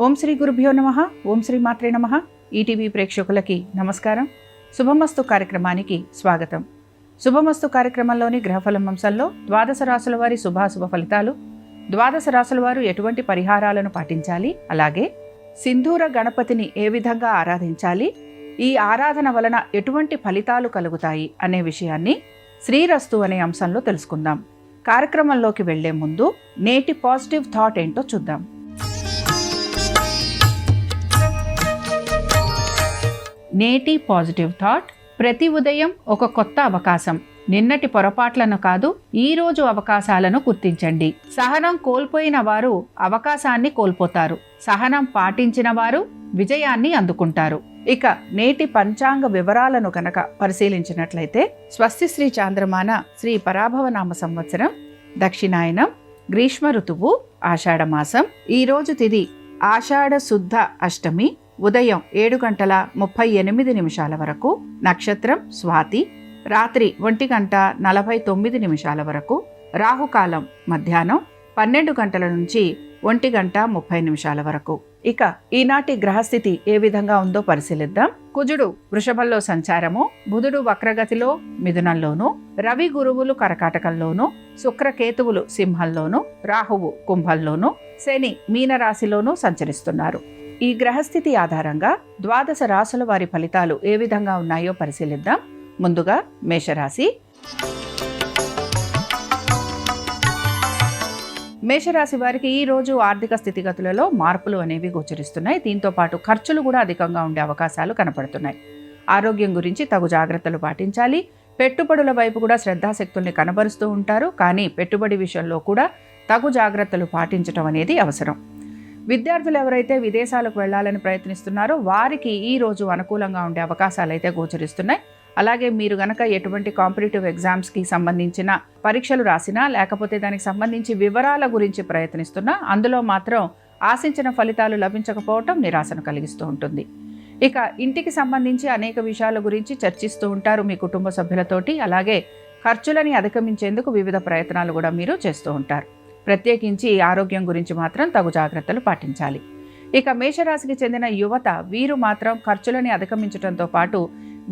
ఓం శ్రీ గురుభ్యో నమః. ఓం శ్రీ మాత్రే నమః. ఈటీవీ ప్రేక్షకులకి నమస్కారం. శుభమస్తు కార్యక్రమానికి స్వాగతం. శుభమస్తు కార్యక్రమంలోని గ్రహఫలం అంశంలో ద్వాదశ రాశుల వారి శుభాశుభ ఫలితాలు, ద్వాదశ రాశుల వారు ఎటువంటి పరిహారాలను పాటించాలి, అలాగే సింధూర గణపతిని ఏ విధంగా ఆరాధించాలి, ఈ ఆరాధన వలన ఎటువంటి ఫలితాలు కలుగుతాయి అనే విషయాన్ని శ్రీరస్తు అనే అంశంలో తెలుసుకుందాం. కార్యక్రమంలోకి వెళ్లే ముందు నేటి పాజిటివ్ థాట్ ఏంటో చూద్దాం. నేటి పాజిటివ్ థాట్: ప్రతి ఉదయం ఒక కొత్త అవకాశం. నిన్నటి పొరపాట్లను కాదు, ఈ రోజు అవకాశాలను గుర్తించండి. సహనం కోల్పోయిన వారు అవకాశాన్ని కోల్పోతారు, సహనం పాటించిన వారు విజయాన్ని అందుకుంటారు. ఇక నేటి పంచాంగ వివరాలను కనుక పరిశీలించినట్లయితే, స్వస్తి శ్రీ చాంద్రమాన శ్రీ పరాభవనామ సంవత్సరం, దక్షిణాయనం, గ్రీష్మ ఋతువు, ఆషాఢమాసం. ఈరోజు తిథి ఆషాఢ శుద్ధ అష్టమి, ఉదయం 7:38 వరకు. నక్షత్రం స్వాతి, రాత్రి 1:49 వరకు. రాహుకాలం మధ్యాహ్నం 12 గంటల నుంచి 1:30 వరకు. ఇక ఈనాటి గ్రహస్థితి ఏ విధంగా ఉందో పరిశీలిద్దాం. కుజుడు వృషభంలో సంచారము, బుధుడు వక్రగతిలో మిథునంలోను, రవి గురువులు కర్కాటకంలోను, శుక్రకేతువులు సింహంలోను, రాహువు కుంభంలోను, శని మీనరాశిలోనూ సంచరిస్తున్నారు. ఈ గ్రహస్థితి ఆధారంగా ద్వాదశ రాశుల వారి ఫలితాలు ఏ విధంగా ఉన్నాయో పరిశీలిద్దాం. ముందుగా మేషరాశి. మేషరాశి వారికి ఈ రోజు ఆర్థిక స్థితిగతులలో మార్పులు అనేవి గోచరిస్తున్నాయి. దీంతో పాటు ఖర్చులు కూడా అధికంగా ఉండే అవకాశాలు కనపడుతున్నాయి. ఆరోగ్యం గురించి తగు జాగ్రత్తలు పాటించాలి. పెట్టుబడుల వైపు కూడా శ్రద్ధాశక్తుల్ని కనబరుస్తూ ఉంటారు, కానీ పెట్టుబడి విషయంలో కూడా తగు జాగ్రత్తలు పాటించడం అనేది అవసరం. విద్యార్థులు ఎవరైతే విదేశాలకు వెళ్లాలని ప్రయత్నిస్తున్నారో వారికి ఈ రోజు అనుకూలంగా ఉండే అవకాశాలు అయితే గోచరిస్తున్నాయి. అలాగే మీరు గనక ఎటువంటి కాంపిటేటివ్ ఎగ్జామ్స్కి సంబంధించిన పరీక్షలు రాసినా, లేకపోతే దానికి సంబంధించి వివరాల గురించి ప్రయత్నిస్తున్నా, అందులో మాత్రం ఆశించిన ఫలితాలు లభించకపోవటం నిరాశను కలిగిస్తూ ఉంటుంది. ఇక ఇంటికి సంబంధించి అనేక విషయాల గురించి చర్చిస్తూ ఉంటారు మీ కుటుంబ సభ్యులతోటి. అలాగే ఖర్చులని అధిగమించేందుకు వివిధ ప్రయత్నాలు కూడా మీరు చేస్తూ ఉంటారు. ప్రత్యేకించి ఆరోగ్యం గురించి మాత్రం తగు జాగ్రత్తలు పాటించాలి. ఇక మేషరాశికి చెందిన యువత, వీరు మాత్రం ఖర్చులని అధిగమించడంతో పాటు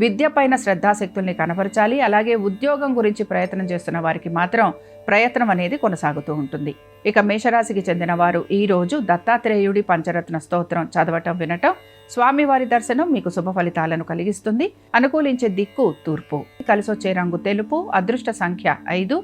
విద్యపైన శ్రద్ధాశక్తుల్ని కనపరచాలి. అలాగే ఉద్యోగం గురించి ప్రయత్నం చేస్తున్న వారికి మాత్రం ప్రయత్నం అనేది కొనసాగుతూ ఉంటుంది. ఇక మేషరాశికి చెందిన వారు ఈ రోజు దత్తాత్రేయుడి పంచరత్న స్తోత్రం చదవటం, వినటం, స్వామివారి దర్శనం మీకు శుభ ఫలితాలను కలిగిస్తుంది. అనుకూలించే దిక్కు తూర్పు. కలిసొచ్చే రంగు తెలుపు. అదృష్ట సంఖ్య 5.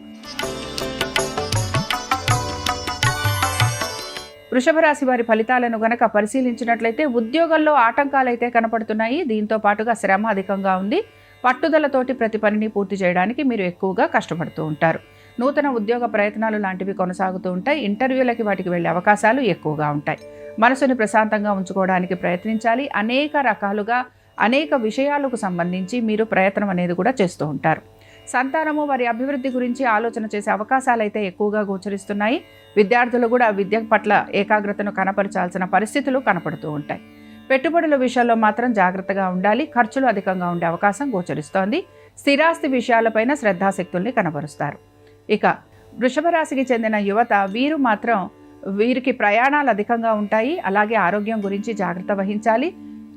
వృషభ రాశి వారి ఫలితాలను గనక పరిశీలించినట్లయితే, ఉద్యోగంలో ఆటంకాలైతే కనపడుతున్నాయి. దీంతో పాటుగా శ్రమ అధికంగా ఉంది. పట్టుదలతోటి ప్రతి పనిని పూర్తి చేయడానికి మీరు ఎక్కువగా కష్టపడుతూ ఉంటారు. నూతన ఉద్యోగ ప్రయత్నాలు లాంటివి కొనసాగుతూ ఉంటాయి. ఇంటర్వ్యూలకి వాటికి వెళ్ళే అవకాశాలు ఎక్కువగా ఉంటాయి. మనసుని ప్రశాంతంగా ఉంచుకోవడానికి ప్రయత్నించాలి. అనేక రకాలుగా అనేక విషయాలకు సంబంధించి మీరు ప్రయత్నం అనేది కూడా చేస్తూ ఉంటారు. సంతానము, వారి అభివృద్ధి గురించి ఆలోచన చేసే అవకాశాలు అయితే ఎక్కువగా గోచరిస్తున్నాయి. విద్యార్థులు కూడా విద్య పట్ల ఏకాగ్రతను కనపరచాల్సిన పరిస్థితులు కనపడుతూ ఉంటాయి. పెట్టుబడుల విషయాల్లో మాత్రం జాగ్రత్తగా ఉండాలి. ఖర్చులు అధికంగా ఉండే అవకాశం గోచరిస్తోంది. స్థిరాస్తి విషయాలపైన శ్రద్ధాశక్తుల్ని కనబరుస్తారు. ఇక వృషభ రాశికి చెందిన యువత, వీరికి ప్రయాణాలు అధికంగా ఉంటాయి. అలాగే ఆరోగ్యం గురించి జాగ్రత్త వహించాలి.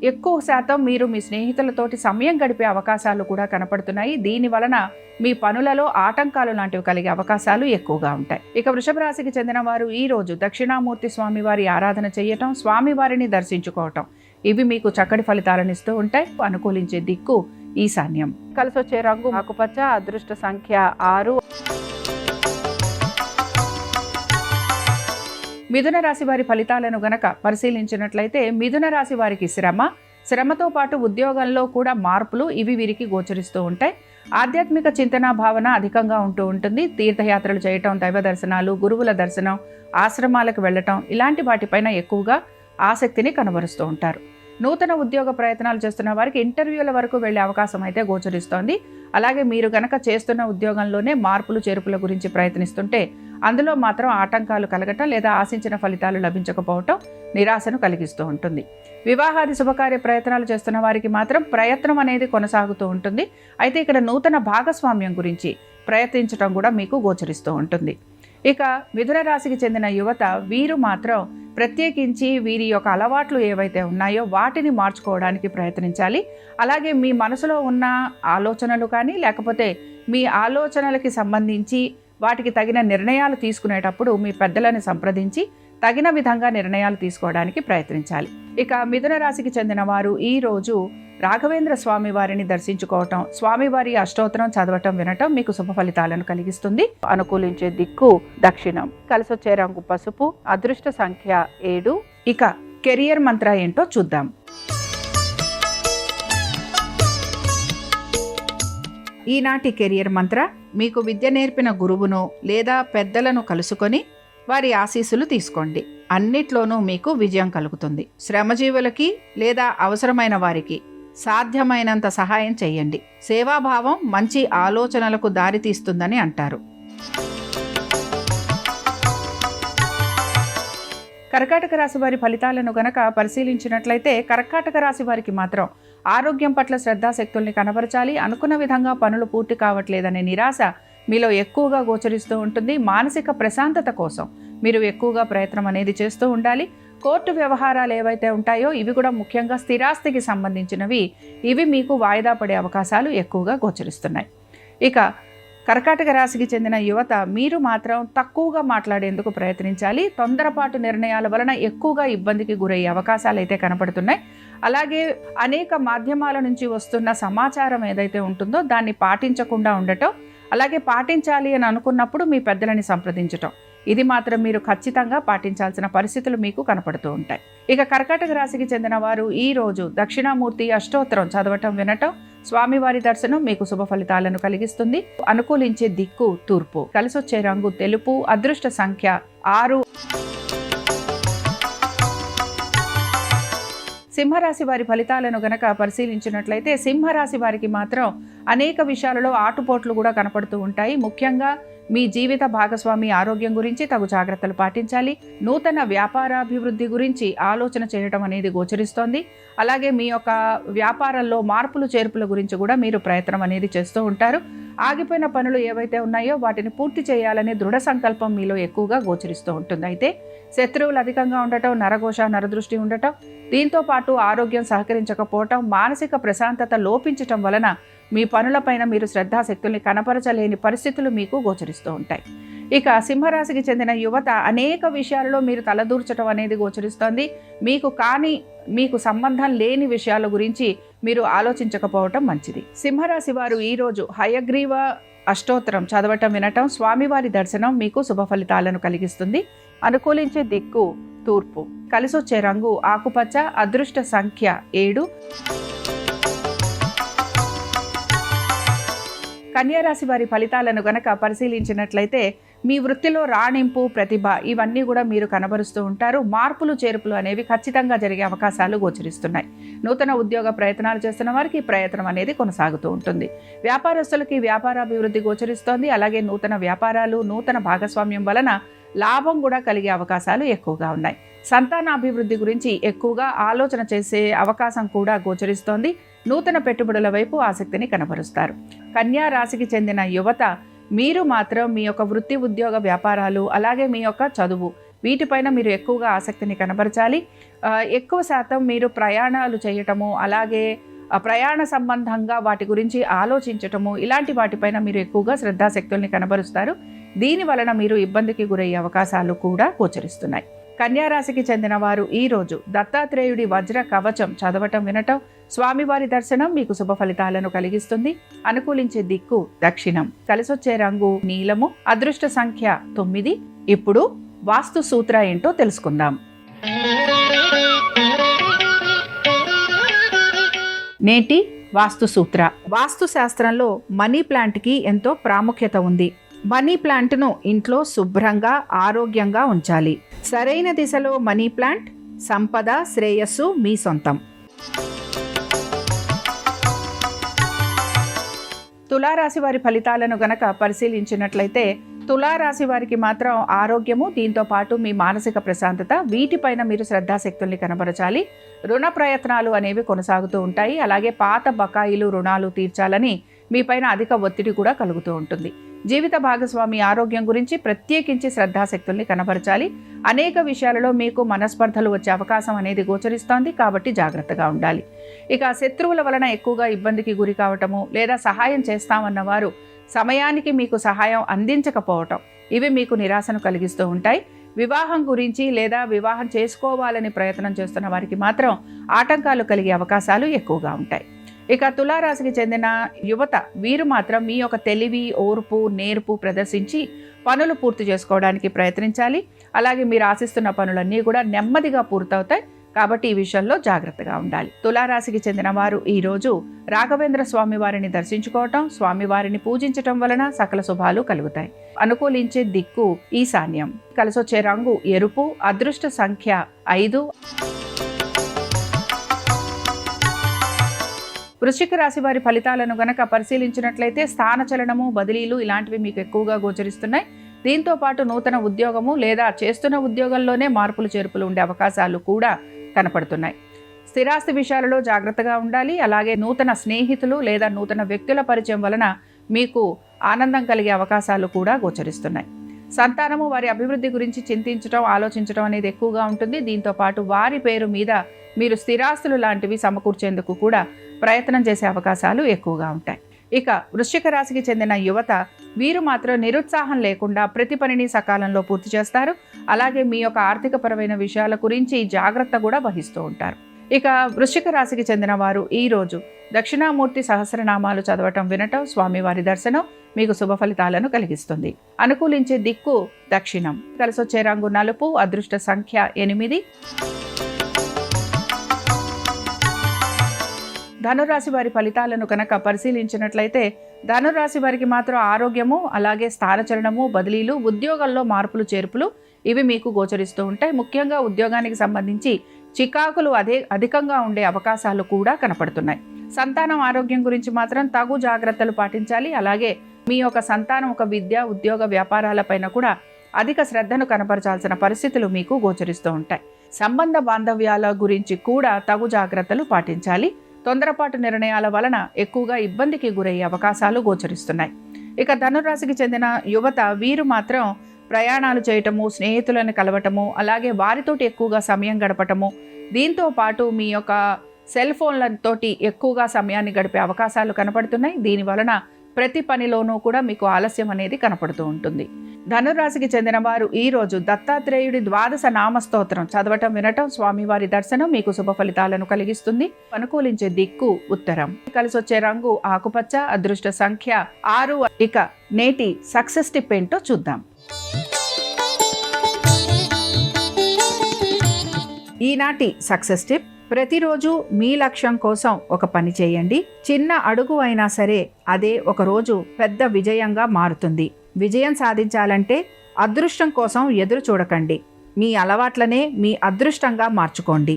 ఎక్కువ శాతం మీరు మీ స్నేహితులతోటి సమయం గడిపే అవకాశాలు కూడా కనపడుతున్నాయి. దీని వలన మీ పనులలో ఆటంకాలు లాంటివి కలిగే అవకాశాలు ఎక్కువగా ఉంటాయి. ఇక వృషభ రాశికి చెందిన వారు ఈ రోజు దక్షిణామూర్తి స్వామివారి ఆరాధన చేయటం, స్వామివారిని దర్శించుకోవటం, ఇవి మీకు చక్కటి ఫలితాలను ఇస్తూ ఉంటాయి. అనుకూలించే దిక్కు ఈశాన్యం. కలిసొచ్చే రంగు ఆకుపచ్చ. అదృష్ట సంఖ్య 6. మిథున రాశి వారి ఫలితాలను గనక పరిశీలించినట్లయితే, మిథున రాశి వారికి శ్రమతో పాటు ఉద్యోగంలో కూడా మార్పులు, ఇవి వీరికి గోచరిస్తూ ఉంటాయి. ఆధ్యాత్మిక చింతన భావన అధికంగా ఉంటూ ఉంటుంది. తీర్థయాత్రలు చేయటం, దైవ దర్శనాలు, గురువుల దర్శనం, ఆశ్రమాలకు వెళ్ళటం, ఇలాంటి వాటిపైన ఎక్కువగా ఆసక్తిని కనబరుస్తూ ఉంటారు. నూతన ఉద్యోగ ప్రయత్నాలు చేస్తున్న వారికి ఇంటర్వ్యూల వరకు వెళ్లే అవకాశం అయితే గోచరిస్తోంది. అలాగే మీరు గనక చేస్తున్న ఉద్యోగంలోనే మార్పులు చేర్పుల గురించి ప్రయత్నిస్తుంటే, అందులో మాత్రం ఆటంకాలు కలగటం లేదా ఆశించిన ఫలితాలు లభించకపోవటం నిరాశను కలిగిస్తూ ఉంటుంది. వివాహాది శుభకార్య ప్రయత్నాలు చేస్తున్న వారికి మాత్రం ప్రయత్నం అనేది కొనసాగుతూ ఉంటుంది. అయితే ఇక్కడ నూతన భాగస్వామ్యం గురించి ప్రయత్నించడం కూడా మీకు గోచరిస్తూ ఉంటుంది. ఇక మిథున రాశికి చెందిన యువత, వీరు మాత్రం ప్రత్యేకించి వీరి యొక్క అలవాట్లు ఏవైతే ఉన్నాయో వాటిని మార్చుకోవడానికి ప్రయత్నించాలి. అలాగే మీ మనసులో ఉన్న ఆలోచనలు కానీ లేకపోతే మీ ఆలోచనలకి సంబంధించి వాటికి తగిన నిర్ణయాలు తీసుకునేటప్పుడు మీ పెద్దలను సంప్రదించి తగిన విధంగా నిర్ణయాలు తీసుకోవడానికి ప్రయత్నించాలి. ఇక మిథున రాశికి చెందిన వారు ఈరోజు రాఘవేంద్ర స్వామి వారిని దర్శించుకోవటం, స్వామివారి అష్టోత్తరం చదవటం వినటం మీకు శుభ ఫలితాలను కలిగిస్తుంది. అనుకూలించే దిక్కు దక్షిణం, కలిసొచ్చే రంగు పసుపు, అదృష్ట సంఖ్య 7. ఇక కెరియర్ మంత్ర ఏంటో చూద్దాం. ఈనాటి కెరియర్ మంత్ర: మీకు విద్య నేర్పిన గురువును లేదా పెద్దలను కలుసుకొని వారి ఆశీస్సులు తీసుకోండి. అన్నిట్లోనూ మీకు విజయం కలుగుతుంది. శ్రమజీవులకి లేదా అవసరమైన వారికి సాధ్యమైనంత సహాయం చేయండి. సేవాభావం మంచి ఆలోచనలకు దారితీస్తుందని అంటారు. కర్కాటక రాశి వారి ఫలితాలను గనక పరిశీలించినట్లయితే కర్కాటక రాశి వారికి మాత్రం ఆరోగ్యం పట్ల శ్రద్ధాశక్తుల్ని కనబరచాలి. అనుకున్న విధంగా పనులు పూర్తి కావట్లేదనే నిరాశ మీలో ఎక్కువగా గోచరిస్తూ ఉంటుంది. మానసిక ప్రశాంతత కోసం మీరు ఎక్కువగా ప్రయత్నం అనేది చేస్తూ ఉండాలి. కోర్టు వ్యవహారాలు ఏవైతే ఉంటాయో ఇవి కూడా ముఖ్యంగా స్థిరాస్తికి సంబంధించినవి. ఇవి మీకు వాయిదా పడే అవకాశాలు ఎక్కువగా గోచరిస్తున్నాయి. ఇక కర్కాటక రాశికి చెందిన యువత మీరు మాత్రం తక్కువగా మాట్లాడేందుకు ప్రయత్నించాలి. తొందరపాటు నిర్ణయాల వలన ఎక్కువగా ఇబ్బందికి గురయ్యే అవకాశాలు అయితే కనపడుతున్నాయి. అలాగే అనేక మాధ్యమాల నుంచి వస్తున్న సమాచారం ఏదైతే ఉంటుందో దాన్ని పాటించకుండా ఉండటం, అలాగే పాటించాలి అని అనుకున్నప్పుడు మీ పెద్దలని సంప్రదించటం, ఇది మాత్రం మీరు ఖచ్చితంగా పాటించాల్సిన పరిస్థితులు మీకు కనపడుతూ ఉంటాయి. ఇక కర్కాటక రాశికి చెందిన వారు ఈరోజు దక్షిణామూర్తి అష్టోత్తరం చదవటం వినటం, స్వామివారి దర్శనం మీకు శుభ ఫలితాలను కలిగిస్తుంది. అనుకూలించే దిక్కు తూర్పు, కలిసొచ్చే రంగు తెలుపు, అదృష్ట సంఖ్య 6. సింహరాశి వారి ఫలితాలను గనక పరిశీలించినట్లయితే సింహరాశి వారికి మాత్రం అనేక విషయాలలో ఆటుపోట్లు కూడా కనపడుతూ ఉంటాయి. ముఖ్యంగా మీ జీవిత భాగస్వామి ఆరోగ్యం గురించి తగు జాగ్రత్తలు పాటించాలి. నూతన వ్యాపారాభివృద్ధి గురించి ఆలోచన చేయడం అనేది గోచరిస్తోంది. అలాగే మీ యొక్క వ్యాపారంలో మార్పులు చేర్పుల గురించి కూడా మీరు ప్రయత్నం అనేది చేస్తూ ఉంటారు. ఆగిపోయిన పనులు ఏవైతే ఉన్నాయో వాటిని పూర్తి చేయాలనే దృఢ సంకల్పం మీలో ఎక్కువగా గోచరిస్తూ ఉంటుంది. అయితే శత్రువులు అధికంగా ఉండటం, నరఘోష నరదృష్టి ఉండటం, దీంతో పాటు ఆరోగ్యం సహకరించకపోవటం, మానసిక ప్రశాంతత లోపించటం వలన మీ పనులపైన మీరు శ్రద్ధాశక్తుల్ని కనపరచలేని పరిస్థితులు మీకు గోచరిస్తూ ఉంటాయి. ఇక సింహరాశికి చెందిన యువత అనేక విషయాలలో మీరు తలదూర్చడం అనేది గోచరిస్తోంది. మీకు సంబంధం లేని విషయాల గురించి మీరు ఆలోచించకపోవటం మంచిది. సింహరాశి వారు ఈరోజు హయగ్రీవ అష్టోత్తరం చదవటం వినటం, స్వామివారి దర్శనం మీకు శుభ ఫలితాలను కలిగిస్తుంది. అనుకూలించే దిక్కు తూర్పు, కలిసొచ్చే రంగు ఆకుపచ్చ, అదృష్ట సంఖ్య 7. కన్యారాశి వారి ఫలితాలను గనక పరిశీలించినట్లయితే మీ వృత్తిలో రాణింపు, ప్రతిభ ఇవన్నీ కూడా మీరు కనబరుస్తూ ఉంటారు. మార్పులు చేర్పులు అనేవి ఖచ్చితంగా జరిగే అవకాశాలు గోచరిస్తున్నాయి. నూతన ఉద్యోగ ప్రయత్నాలు చేస్తున్న వారికి ప్రయత్నం అనేది కొనసాగుతూ ఉంటుంది. వ్యాపారస్తులకి వ్యాపారాభివృద్ధి గోచరిస్తోంది. అలాగే నూతన వ్యాపారాలు, నూతన భాగస్వామ్యం వలన లాభం కూడా కలిగే అవకాశాలు ఎక్కువగా ఉన్నాయి. సంతానాభివృద్ధి గురించి ఎక్కువగా ఆలోచన చేసే అవకాశం కూడా గోచరిస్తోంది. నూతన పెట్టుబడుల వైపు ఆసక్తిని కనబరుస్తారు. కన్యా రాశికి చెందిన యువత మీరు మాత్రం మీ యొక్క వృత్తి, ఉద్యోగ, వ్యాపారాలు, అలాగే మీ యొక్క చదువు వీటిపైన మీరు ఎక్కువగా ఆసక్తిని కనబరచాలి. ఎక్కువ శాతం మీరు ప్రయాణాలు చేయటము, అలాగే ప్రయాణ సంబంధంగా వాటి గురించి ఆలోచించటము, ఇలాంటి వాటిపైన మీరు ఎక్కువగా శ్రద్ధాశక్తుల్ని కనబరుస్తారు. దీని వలన మీరు ఇబ్బందికి గురయ్యే అవకాశాలు కూడా గోచరిస్తున్నాయి. కన్యారాశికి చెందిన వారు ఈరోజు దత్తాత్రేయుడి వజ్ర కవచం చదవటం వినటం, స్వామివారి దర్శనం మీకు శుభ ఫలితాలను కలిగిస్తుంది. అనుకూలించే దిక్కు దక్షిణం, కలిసొచ్చే రంగు నీలము, అదృష్ట సంఖ్య 9. ఇప్పుడు వాస్తు సూత్ర ఏంటో తెలుసుకుందాం. నేటి వాస్తు సూత్ర. వాస్తు శాస్త్రంలో మనీ ప్లాంట్కి ఎంతో ప్రాముఖ్యత ఉంది. మనీ ప్లాంట్ను ఇంట్లో శుభ్రంగా, ఆరోగ్యంగా ఉంచాలి. సరైన దిశలో మనీ ప్లాంట్ సంపద, శ్రేయస్సు మీ సొంతం. తులారాశి వారి ఫలితాలను గనక పరిశీలించినట్లయితే తులారాశి వారికి మాత్రం ఆరోగ్యము, దీంతో పాటు మీ మానసిక ప్రశాంతత వీటిపైన మీరు శ్రద్ధాశక్తుల్ని కనబరచాలి. రుణ ప్రయత్నాలు అనేవి కొనసాగుతూ ఉంటాయి. అలాగే పాత బకాయిలు, రుణాలు తీర్చాలని మీపైన అధిక ఒత్తిడి కూడా కలుగుతూ ఉంటుంది. జీవిత భాగస్వామి ఆరోగ్యం గురించి ప్రత్యేకించి శ్రద్ధాశక్తుల్ని కనబరచాలి. అనేక విషయాలలో మీకు మనస్పర్ధలు వచ్చే అవకాశం అనేది గోచరిస్తోంది, కాబట్టి జాగ్రత్తగా ఉండాలి. ఇక శత్రువుల వలన ఎక్కువగా ఇబ్బందికి గురి కావటము, లేదా సహాయం చేస్తామన్న వారు సమయానికి మీకు సహాయం అందించకపోవటం, ఇవి మీకు నిరాశను కలిగిస్తూ ఉంటాయి. వివాహం గురించి లేదా వివాహం చేసుకోవాలని ప్రయత్నం చేస్తున్న వారికి మాత్రం ఆటంకాలు కలిగే అవకాశాలు ఎక్కువగా ఉంటాయి. ఇక తులారాశికి చెందిన యువత, వీరు మాత్రం మీ యొక్క తెలివి, ఓర్పు, నేర్పు ప్రదర్శించి పనులు పూర్తి చేసుకోవడానికి ప్రయత్నించాలి. అలాగే మీరు ఆశిస్తున్న పనులన్నీ కూడా నెమ్మదిగా పూర్తవుతాయి, కాబట్టి ఈ విషయంలో జాగ్రత్తగా ఉండాలి. తులారాశికి చెందిన వారు ఈరోజు రాఘవేంద్ర స్వామి వారిని దర్శించుకోవటం, స్వామివారిని పూజించటం వలన సకల శుభాలు కలుగుతాయి. అనుకూలించే దిక్కు ఈశాన్యం. కలిసొచ్చే రంగు ఎరుపు. అదృష్ట సంఖ్య 5. వృశ్చిక రాశి వారి ఫలితాలను గనక పరిశీలించినట్లయితే స్థానచలనము, బదిలీలు ఇలాంటివి మీకు ఎక్కువగా గోచరిస్తున్నాయి. దీంతో పాటు నూతన ఉద్యోగము లేదా చేస్తున్న ఉద్యోగంలోనే మార్పులు చేర్పులు ఉండే అవకాశాలు కూడా కనపడుతున్నాయి. స్థిరాస్తి విషయాలలో జాగ్రత్తగా ఉండాలి. అలాగే నూతన స్నేహితులు లేదా నూతన వ్యక్తుల పరిచయం వలన మీకు ఆనందం కలిగే అవకాశాలు కూడా గోచరిస్తున్నాయి. సంతానము, వారి అభివృద్ధి గురించి చింతించడం, ఆలోచించడం అనేది ఎక్కువగా ఉంటుంది. దీంతో పాటు వారి పేరు మీద మీరు స్థిరాస్తులు లాంటివి సమకూర్చేందుకు కూడా ప్రయత్నం చేసే అవకాశాలు ఎక్కువగా ఉంటాయి. ఇక వృశ్చిక రాశికి చెందిన యువత, వీరు మాత్రం నిరుత్సాహం లేకుండా ప్రతి పనిని సకాలంలో పూర్తి చేస్తారు. అలాగే మీ యొక్క ఆర్థికపరమైన విషయాల గురించి జాగ్రత్త కూడా వహిస్తూ ఉంటారు. ఇక వృశ్చిక రాశికి చెందిన వారు ఈరోజు దక్షిణామూర్తి సహస్రనామాలు చదవటం, వినటం, స్వామివారి దర్శనం మీకు శుభ ఫలితాలను కలిగిస్తుంది. అనుకూలించే దిక్కు దక్షిణం. కలిసొచ్చే రంగు నలుపు. అదృష్ట సంఖ్య 8. ధనురాశి వారి ఫలితాలను కనుక పరిశీలించినట్లయితే ధనురాశి వారికి మాత్రం ఆరోగ్యము, అలాగే స్థానచలనము, బదిలీలు, ఉద్యోగంలో మార్పులు చేర్పులు ఇవి మీకు గోచరిస్తూ ఉంటాయి. ముఖ్యంగా ఉద్యోగానికి సంబంధించి చికాకులు అధికంగా ఉండే అవకాశాలు కూడా కనపడుతున్నాయి. సంతానం ఆరోగ్యం గురించి మాత్రం తగు జాగ్రత్తలు పాటించాలి. అలాగే మీ యొక్క సంతానం ఒక విద్య, ఉద్యోగ, వ్యాపారాలపైన కూడా అధిక శ్రద్ధను కనపరచాల్సిన పరిస్థితులు మీకు గోచరిస్తూ ఉంటాయి. సంబంధ బాంధవ్యాల గురించి కూడా తగు జాగ్రత్తలు పాటించాలి. తొందరపాటు నిర్ణయాల వలన ఎక్కువగా ఇబ్బందికి గురయ్యే అవకాశాలు గోచరిస్తున్నాయి. ఇక ధనురాశికి చెందిన యువత, వీరు మాత్రం ప్రయాణాలు చేయటము, స్నేహితులను కలవటము, అలాగే వారితోటి ఎక్కువగా సమయం గడపటము, దీంతో పాటు మీ యొక్క సెల్ ఫోన్లతోటి ఎక్కువగా సమయాన్ని గడిపే అవకాశాలు కనపడుతున్నాయి. దీని వలన ప్రతి పనిలోనూ కూడా మీకు ఆలస్యం అనేది కనపడుతూ ఉంటుంది. ధనురాశికి చెందిన వారు ఈరోజు దత్తాత్రేయుడి 12 నామస్తోత్రం చదవటం, వినటం, స్వామివారి దర్శనం మీకు శుభ ఫలితాలను కలిగిస్తుంది. అనుకూలించే దిక్కు ఉత్తరం. కలిసొచ్చే రంగు ఆకుపచ్చ. అదృష్ట సంఖ్య 6. ఇక నేటి సక్సెస్ టిప్ ఏంటో చూద్దాం. ఈనాటి సక్సెస్ టిప్: ప్రతిరోజు మీ లక్ష్యం కోసం ఒక పని చేయండి. చిన్న అడుగు అయినా సరే అదే ఒకరోజు పెద్ద విజయంగా మారుతుంది. విజయం సాధించాలంటే అదృష్టం కోసం ఎదురు చూడకండి. మీ అలవాట్లనే మీ అదృష్టంగా మార్చుకోండి.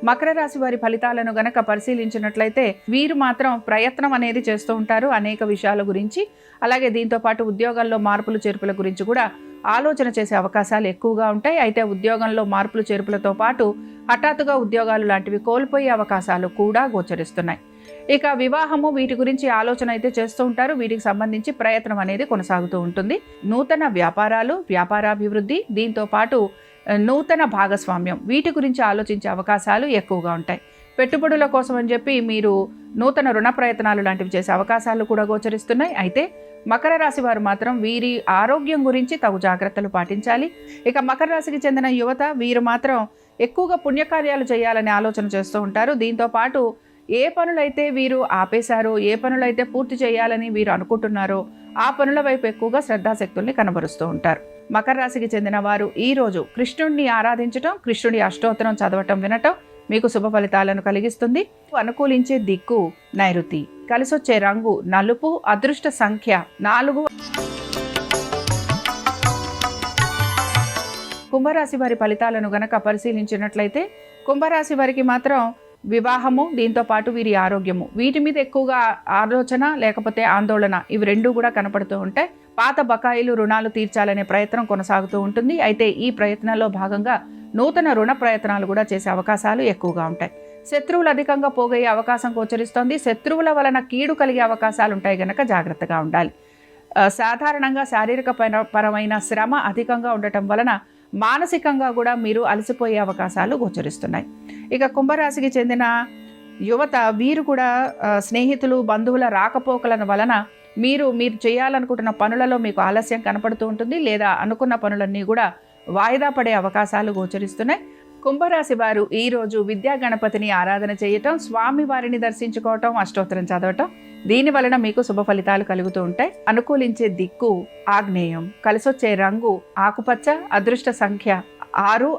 మకర రాశి వారి ఫలితాలను గనక పరిశీలించినట్లయితే వీరు మాత్రం ప్రయత్నం అనేది చేస్తూ ఉంటారు అనేక విషయాల గురించి. అలాగే దీంతో పాటు ఉద్యోగాల్లో మార్పులు చేర్పుల గురించి కూడా ఆలోచన చేసే అవకాశాలు ఎక్కువగా ఉంటాయి. అయితే ఉద్యోగంలో మార్పులు చేర్పులతో పాటు హఠాత్తుగా ఉద్యోగాలు లాంటివి కోల్పోయే అవకాశాలు కూడా గోచరిస్తున్నాయి. ఇక వివాహము, వీటి గురించి ఆలోచన అయితే చేస్తూ ఉంటారు. వీటికి సంబంధించి ప్రయత్నం అనేది కొనసాగుతూ ఉంటుంది. నూతన వ్యాపారాలు, వ్యాపారాభివృద్ధి, దీంతో పాటు నూతన భాగస్వామ్యం, వీటి గురించి ఆలోచించే అవకాశాలు ఎక్కువగా ఉంటాయి. పెట్టుబడుల కోసం అని చెప్పి మీరు నూతన రుణ ప్రయత్నాలు లాంటివి చేసే అవకాశాలు కూడా గోచరిస్తున్నాయి. అయితే మకర రాశి వారు మాత్రం వీరి ఆరోగ్యం గురించి తగు జాగ్రత్తలు పాటించాలి. ఇక మకర రాశికి చెందిన యువత, వీరు మాత్రం ఎక్కువగా పుణ్యకార్యాలు చేయాలనే ఆలోచన చేస్తూ ఉంటారు. దీంతో పాటు ఏ పనులైతే వీరు ఆపేశారో, ఏ పనులైతే పూర్తి చేయాలని వీరు అనుకుంటున్నారో ఆ పనుల వైపు ఎక్కువగా శ్రద్ధాశక్తుల్ని కనబరుస్తూ ఉంటారు. మకర రాశికి చెందిన వారు ఈరోజు కృష్ణుడిని ఆరాధించటం, కృష్ణుడి అష్టోత్తరం చదవటం, వినటం మీకు శుభ ఫలితాలను కలిగిస్తుంది. అనుకూలించే దిక్కు నైరుతి. కలిసొచ్చే రంగు నలుపు. అదృష్ట సంఖ్య 4. కుంభరాశి వారి ఫలితాలను గనక పరిశీలించినట్లయితే కుంభరాశి వారికి మాత్రం వివాహము, దీంతో పాటు వీరి ఆరోగ్యము, వీటి మీద ఎక్కువగా ఆలోచన లేకపోతే ఆందోళన, ఇవి రెండూ కూడా కనపడుతూ ఉంటాయి. పాత బకాయిలు, రుణాలు తీర్చాలనే ప్రయత్నం కొనసాగుతూ ఉంటుంది. అయితే ఈ ప్రయత్నంలో భాగంగా నూతన రుణ ప్రయత్నాలు కూడా చేసే అవకాశాలు ఎక్కువగా ఉంటాయి. శత్రువులు అధికంగా పోగయ్యే అవకాశం గోచరిస్తోంది. శత్రువుల వలన కీడు కలిగే అవకాశాలు ఉంటాయి గనక జాగ్రత్తగా ఉండాలి. సాధారణంగా శారీరక పరమైన శ్రమ అధికంగా ఉండటం వలన మానసికంగా కూడా మీరు అలసిపోయే అవకాశాలు గోచరిస్తున్నాయి. ఇక కుంభరాశికి చెందిన యువత వీరు కూడా స్నేహితులు బంధువుల రాకపోకల వలన మీరు చేయాలనుకుంటున్న పనులలో మీకు ఆలస్యం కనపడుతూ ఉంటుంది, లేదా అనుకున్న పనులన్నీ కూడా వాయిదా పడే అవకాశాలు గోచరిస్తున్నాయి. కుంభరాశి వారు ఈరోజు విద్యా గణపతిని ఆరాధన చేయటం, స్వామి వారిని దర్శించుకోవటం, అష్టోత్తరం చదవటం, దీని వలన మీకు శుభ ఫలితాలు కలుగుతూ ఉంటాయి. అనుకూలించే దిక్కు ఆగ్నేయం, కలిసొచ్చే రంగు ఆకుపచ్చ, అదృష్ట సంఖ్య 6.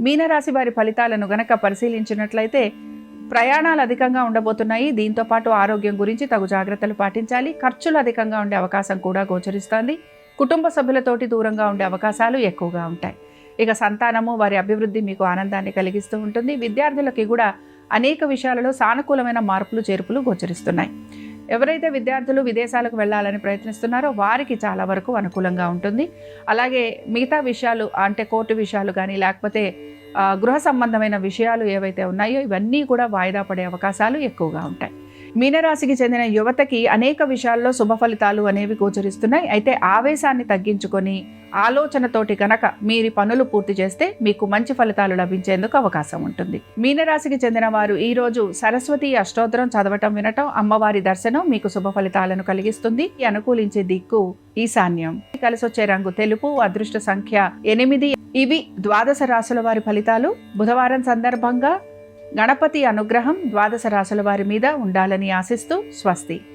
మీనరాశి వారి ఫలితాలను గనక పరిశీలించినట్లయితే ప్రయాణాలు అధికంగా ఉండబోతున్నాయి. దీంతో పాటు ఆరోగ్యం గురించి తగు జాగ్రత్తలు పాటించాలి. ఖర్చులు అధికంగా ఉండే అవకాశం కూడా గోచరిస్తోంది. కుటుంబ సభ్యులతోటి దూరంగా ఉండే అవకాశాలు ఎక్కువగా ఉంటాయి. ఇక సంతానము, వారి అభివృద్ధి మీకు ఆనందాన్ని కలిగిస్తూ ఉంటుంది. విద్యార్థులకి కూడా అనేక విషయాలలో సానుకూలమైన మార్పులు చేర్పులు గోచరిస్తున్నాయి. ఎవరైతే విద్యార్థులు విదేశాలకు వెళ్ళాలని ప్రయత్నిస్తున్నారో వారికి చాలా వరకు అనుకూలంగా ఉంటుంది. అలాగే మిగతా విషయాలు అంటే కోర్టు విషయాలు కానీ లేకపోతే గృహ సంబంధమైన విషయాలు ఏవైతే ఉన్నాయో ఇవన్నీ కూడా వాయిదా పడే అవకాశాలు ఎక్కువగా ఉంటాయి. మీనరాశికి చెందిన యువతకి అనేక విషయాల్లో శుభ ఫలితాలు అనేవి గోచరిస్తున్నాయి. అయితే ఆవేశాన్ని తగ్గించుకొని ఆలోచనతోటి కనుక మీరు పనులు పూర్తి చేస్తే మీకు మంచి ఫలితాలు లభించేందుకు అవకాశం ఉంటుంది. మీనరాశికి చెందిన వారు ఈరోజు సరస్వతి అష్టోత్తరం చదవటం, వినటం, అమ్మవారి దర్శనం మీకు శుభ ఫలితాలను కలిగిస్తుంది. అనుకూలించే దిక్కు ఈశాన్యం, కలిసొచ్చే రంగు తెలుపు, అదృష్ట సంఖ్య 8. ఇవి ద్వాదశ రాశుల వారి ఫలితాలు. బుధవారం సందర్భంగా గణపతి అనుగ్రహం ద్వాదశ రాశుల వారి మీద ఉండాలని ఆశిస్తూ స్వస్తి.